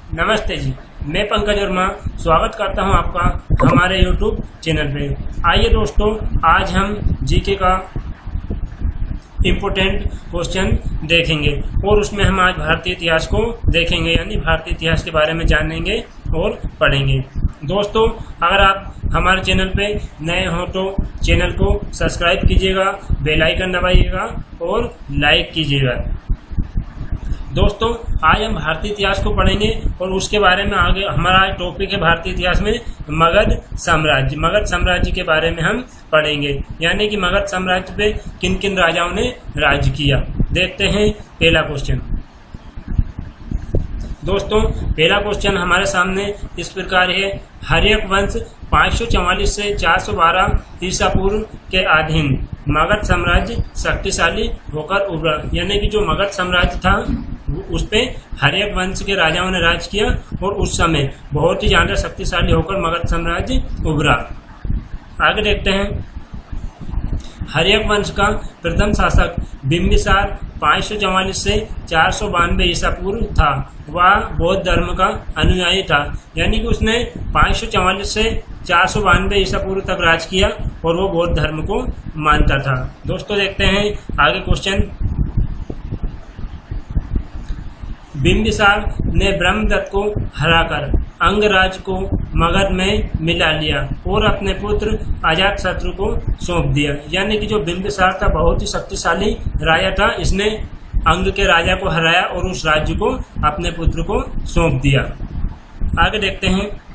नमस्ते जी, मैं पंकज वर्मा स्वागत करता हूं आपका हमारे YouTube चैनल पे। आइए दोस्तों, आज हम जीके का इम्पोर्टेंट क्वेश्चन देखेंगे और उसमें हम आज भारतीय इतिहास को देखेंगे, यानी भारतीय इतिहास के बारे में जानेंगे और पढ़ेंगे। दोस्तों, अगर आप हमारे चैनल पे नए हो तो चैनल को सब्सक्राइब कीजिएगा, बेल आइकन दबाइएगा और लाइक कीजिएगा। दोस्तों, आज हम भारतीय इतिहास को पढ़ेंगे और उसके बारे में आगे हमारा आज टॉपिक है भारतीय इतिहास में मगध साम्राज्य। मगध साम्राज्य के बारे में हम पढ़ेंगे, यानी कि मगध साम्राज्य पे किन किन राजाओं ने राज किया। देखते हैं पहला क्वेश्चन। दोस्तों, पहला क्वेश्चन हमारे सामने इस प्रकार है। हर्यक वंश 544 से 412 ईसा पूर्व के अधीन मगध साम्राज्य शक्तिशाली होकर उभरा, यानी कि जो मगध साम्राज्य था उस पे हर्यक वंश के राजाओं ने राज किया और उस समय बहुत ही ज्यादा शक्तिशाली होकर मगध साम्राज्य उभरा। आगे देखते हैं। हर्यक वंश का प्रथम शासक बिंबिसार 544 से 492 ईसा पूर्व था। वह बौद्ध धर्म का अनुयायी था, यानी कि उसने 544 से 492 ईसा पूर्व तक राज किया और वो बौद्ध धर्म को मानता था। दोस्तों, देखते हैं आगे क्वेश्चन। बिंबिसार ने ब्रह्मदत्त को हराकर अंगराज को मगध में मिला लिया और अपने पुत्र अजातशत्रु को सौंप दिया, यानी कि जो बिंबिसार था बहुत ही शक्तिशाली राजा था। इसने अंग के राजा को हराया और उस राज्य को अपने पुत्र को सौंप दिया। आगे देखते हैं।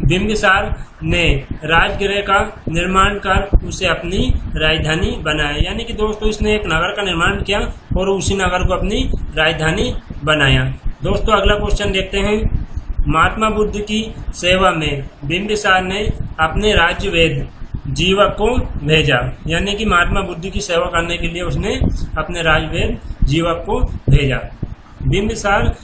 बिंबिसार ने राजगृह का निर्माण कर उसे अपनी राजधानी बनाया, यानी कि दोस्तों इसने एक नगर का निर्माण किया और उसी नगर को अपनी राजधानी बनाया। दोस्तों, अगला क्वेश्चन देखते हैं। महात्मा बुद्ध की सेवा में बिंबिसार ने अपने राज्यवेद जीवक को भेजा, यानी कि महात्मा बुद्ध की सेवा करने के लिए उसने अपने राज्यवेद जीवक को भेजा। बिंबिसार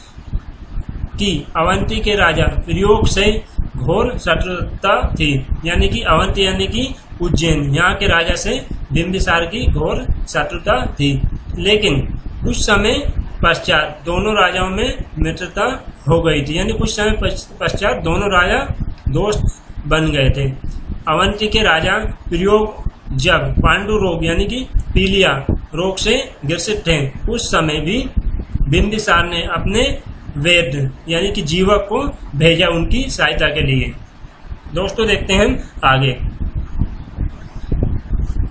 की अवंती के राजा प्रयोग से घोर शत्रुता थी, यानी कि अवंती यानी कि उज्जैन, यहाँ के राजा से बिंबिसार की घोर शत्रुता थी। लेकिन कुछ समय पश्चात दोनों राजाओं में मित्रता हो गई थी, यानी कुछ समय पश्चात दोनों राजा दोस्त बन गए थे। अवंती के राजा प्रयोग जब पांडु रोग यानी कि पीलिया रोग से ग्रसित थे, उस समय भी बिंबिसार ने अपने वेद यानी कि जीवक को भेजा उनकी सहायता के लिए। दोस्तों, देखते हैं आगे।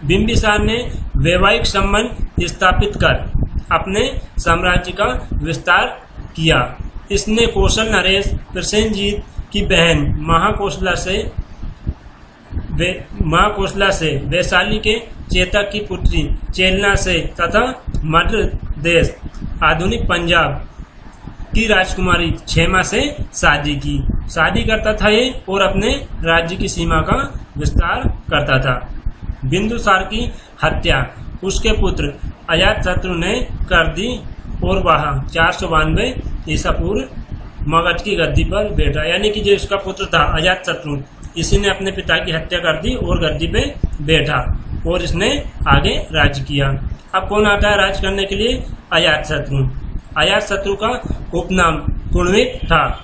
बिंबिसार ने वैवाहिक संबंध स्थापित कर अपने साम्राज्य का विस्तार किया। इसने कौशल नरेश प्रसेनजीत की बहन महाकोशला से वैशाली के चेतक की पुत्री चेलना से तथा मध्य प्रदेश आधुनिक पंजाब की राजकुमारी क्षेमा से शादी करता था ये और अपने राज्य की सीमा का विस्तार करता था। बिंदुसार की हत्या उसके पुत्र अजातशत्रु ने कर दी और वह 492 ईसा पूर्व मगध की गद्दी पर बैठा, यानी कि जो इसका पुत्र था अजातशत्रु, इसी ने अपने पिता की हत्या कर दी और गद्दी पे बैठा और इसने आगे राज किया। अब कौन आता है राज करने के लिए? अजातशत्रु। अजातशत्रु का उपनाम कुणविक था।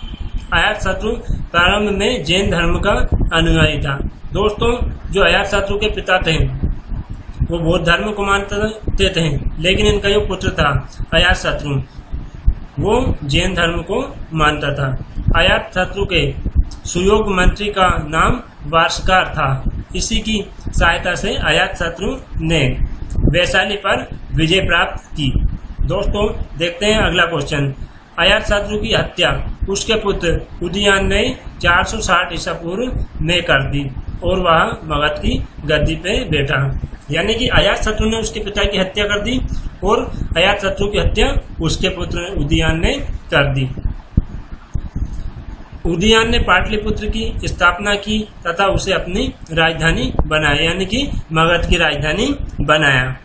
अजातशत्रु प्रारंभ में जैन धर्म का अनुयायी था। दोस्तों, जो अजातशत्रु के पिता थे वो बौद्ध धर्म को मानते थे, लेकिन इनका जो पुत्र था अजातशत्रु वो जैन धर्म को मानता था। अजातशत्रु के सुयोग मंत्री का नाम वार्षकार था। इसी की सहायता से अजातशत्रु ने वैशाली पर विजय प्राप्त की। दोस्तों, देखते हैं अगला क्वेश्चन। अजातशत्रु की हत्या उसके पुत्र उदयन ने 460 ईसा पूर्व में कर दी और वह मगध की गद्दी पे बैठा, यानी कि अजातशत्रु ने उसके पिता की हत्या कर दी और अजातशत्रु की हत्या उसके पुत्र उदयन ने कर दी। उदयन ने पाटलिपुत्र की स्थापना की तथा उसे अपनी राजधानी बनाया, यानी कि मगध की राजधानी बनाया।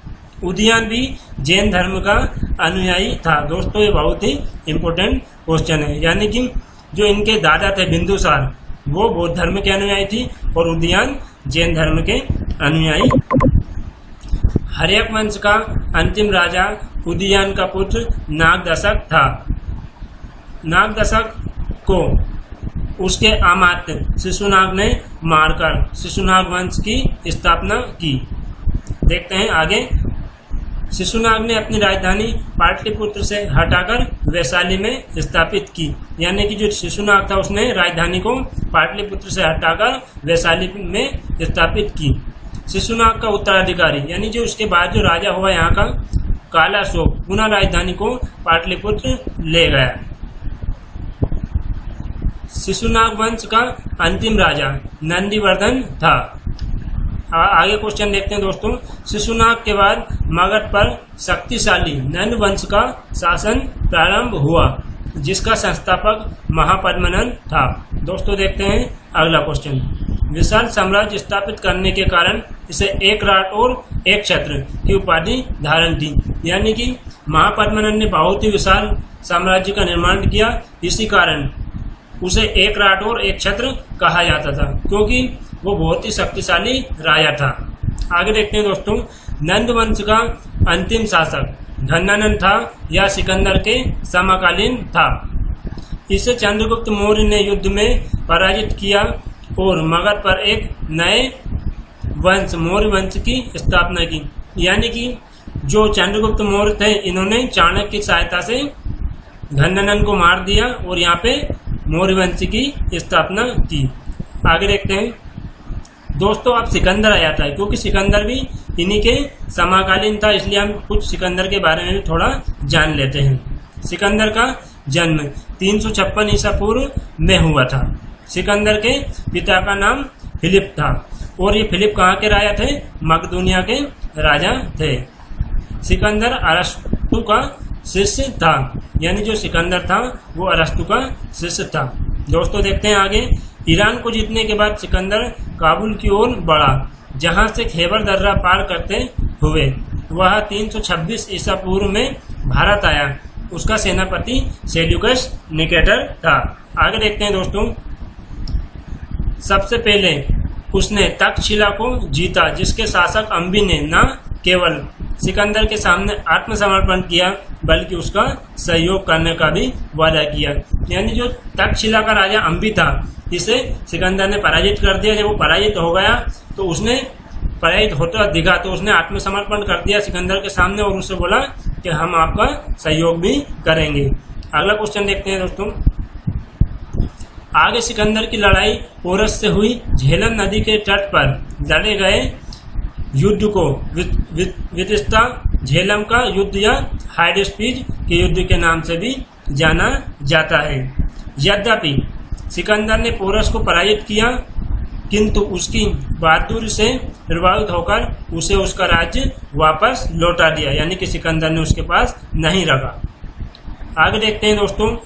उदयन भी जैन धर्म का अनुयायी था। दोस्तों, ये बहुत ही इम्पोर्टेंट क्वेश्चन है, यानी कि जो इनके दादा थे बिंदुसार वो बौद्ध धर्म के अनुयायी थी और उदयन जैन धर्म के अनुयायी। हर्यक वंश का अंतिम राजा उदयन का पुत्र नागदशक था। नाग को उसके अमात्य शिशुनाग ने मारकर शिशुनाग वंश की स्थापना की। देखते हैं आगे। शिशुनाग ने अपनी राजधानी पाटलिपुत्र से हटाकर वैशाली में स्थापित की। यानी कि जो शिशुनाग था उसने राजधानी को पाटलिपुत्र से हटाकर वैशाली में स्थापित की। शिशुनाग का उत्तराधिकारी यानी जो उसके बाद जो राजा हुआ यहाँ का कालाशोक पुनः राजधानी को पाटलिपुत्र ले गया। शिशुनाग वंश का अंतिम राजा नंदीवर्धन था। आगे क्वेश्चन देखते हैं दोस्तों। शिशुनाग के बाद मगध पर शक्तिशाली नंद वंश का शासन प्रारंभ हुआ जिसका संस्थापक महापद्मनंद था। दोस्तों देखते हैं अगला क्वेश्चन। विशाल साम्राज्य स्थापित करने के कारण इसे एक राट और एक छत्र की उपाधि धारण थी। यानी कि महापद्मनंद ने बहुत ही विशाल साम्राज्य का निर्माण किया, इसी कारण उसे एक राट और एक छत्र कहा जाता था क्योंकि वो बहुत ही शक्तिशाली राजा था। आगे देखते हैं दोस्तों। नंद वंश का अंतिम शासक घन्नानंद था या सिकंदर के समकालीन था। इसे चंद्रगुप्त मौर्य ने युद्ध में पराजित किया और मगध पर एक नए वंश मौर्य वंश की स्थापना की। यानी कि जो चंद्रगुप्त मौर्य थे इन्होंने चाणक्य की सहायता से घन्नानंद को मार दिया और यहाँ पे मौर्य वंश की स्थापना की। आगे देखते हैं दोस्तों। अब सिकंदर आ जाता है क्योंकि सिकंदर भी इन्हीं के समकालीन था, इसलिए हम कुछ सिकंदर के बारे में भी थोड़ा जान लेते हैं। सिकंदर का जन्म 356 ईसा पूर्व में हुआ था। सिकंदर के पिता का नाम फिलिप था और ये फिलिप कहाँ के राजा थे? मकदूनिया के राजा थे। सिकंदर अरस्तु का शिष्य था। यानी जो सिकंदर था वो अरस्तु का शिष्य था। दोस्तों देखते हैं आगे। ईरान को जीतने के बाद सिकंदर काबुल की ओर बढ़ा जहां से खैबर दर्रा पार करते हुए वह 326 ईसा पूर्व में भारत आया। उसका सेनापति सेल्यूकस निकेटर था। आगे देखते हैं दोस्तों। सबसे पहले उसने तक्षशिला को जीता जिसके शासक अंबी ने न केवल सिकंदर के सामने आत्मसमर्पण किया बल्कि उसका सहयोग करने का भी वादा किया। यानी जो तक्षशिला का राजा अंबी था इसे सिकंदर ने पराजित कर दिया। जब वो पराजित हो गया तो उसने पराजित होता दिखा तो उसने आत्मसमर्पण कर दिया सिकंदर के सामने और उससे बोला कि हम आपका सहयोग भी करेंगे। अगला क्वेश्चन देखते हैं दोस्तों। आगे सिकंदर की लड़ाई पोरस से हुई। झेलम नदी के तट पर लड़े गए युद्ध को विदिशा झेलम का युद्ध या हाइडेस्पीड के युद्ध के नाम से भी जाना जाता है। यद्यपि सिकंदर ने पोरस को पराजित किया किंतु उसकी बहादुरी से प्रभावित होकर उसे उसका राज्य वापस लौटा दिया। यानी कि सिकंदर ने उसके पास नहीं रखा। आगे देखते हैं दोस्तों।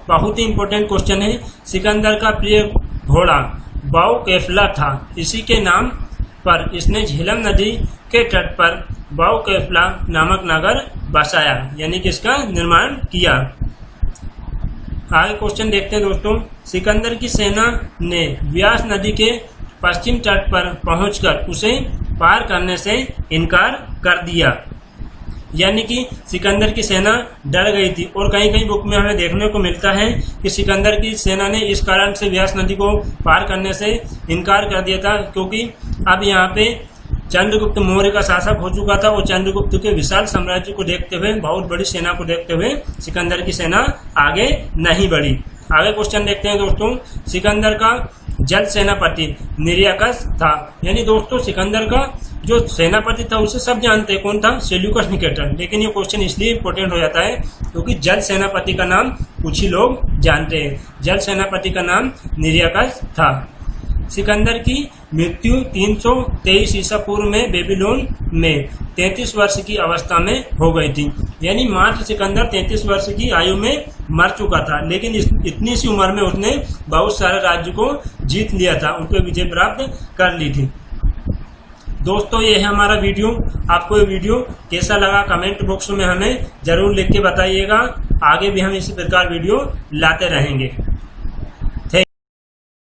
बहुत ही इंपॉर्टेंट क्वेश्चन है। सिकंदर का प्रिय घोड़ा बाउकेफला था। इसी के नाम पर इसने झेलम नदी के तट पर बाउकेफला नामक नगर बसाया। यानी कि इसका निर्माण किया। आगे क्वेश्चन देखते हैं दोस्तों। सिकंदर की सेना ने व्यास नदी के पश्चिम तट पर पहुंचकर उसे पार करने से इनकार कर दिया। यानी कि सिकंदर की सेना डर गई थी और कहीं कहीं बुक में हमें देखने को मिलता है कि सिकंदर की सेना ने इस कारण से व्यास नदी को पार करने से इनकार कर दिया था क्योंकि अब यहाँ पे चंद्रगुप्त मौर्य का शासक हो चुका था और चंद्रगुप्त के विशाल साम्राज्य को देखते हुए बहुत बड़ी सेना को देखते हुए सिकंदर की सेना आगे नहीं बढ़ी। आगे क्वेश्चन देखते हैं दोस्तों। सिकंदर का जल सेनापति निर्याकस था। यानी दोस्तों सिकंदर का जो सेनापति था उसे सब जानते हैं कौन था? Seleucus Nicator. लेकिन ये क्वेश्चन इसलिए इंपॉर्टेंट हो जाता है क्योंकि जल सेनापति का नाम कुछ ही लोग जानते हैं। जल सेनापति का नाम निर्याकस था। सिकंदर की मृत्यु 323 ईसा पूर्व में बेबीलोन में 33 वर्ष की अवस्था में हो गई थी। यानी मात्र सिकंदर 33 वर्ष की आयु में मर चुका था, लेकिन इतनी सी उम्र में उसने बहुत सारे राज्य को जीत लिया था, उनको विजय प्राप्त कर ली थी। दोस्तों ये है हमारा वीडियो। आपको ये वीडियो कैसा लगा कमेंट बॉक्स में हमें जरूर लिख के बताइएगा। आगे भी हम इसी प्रकार वीडियो लाते रहेंगे।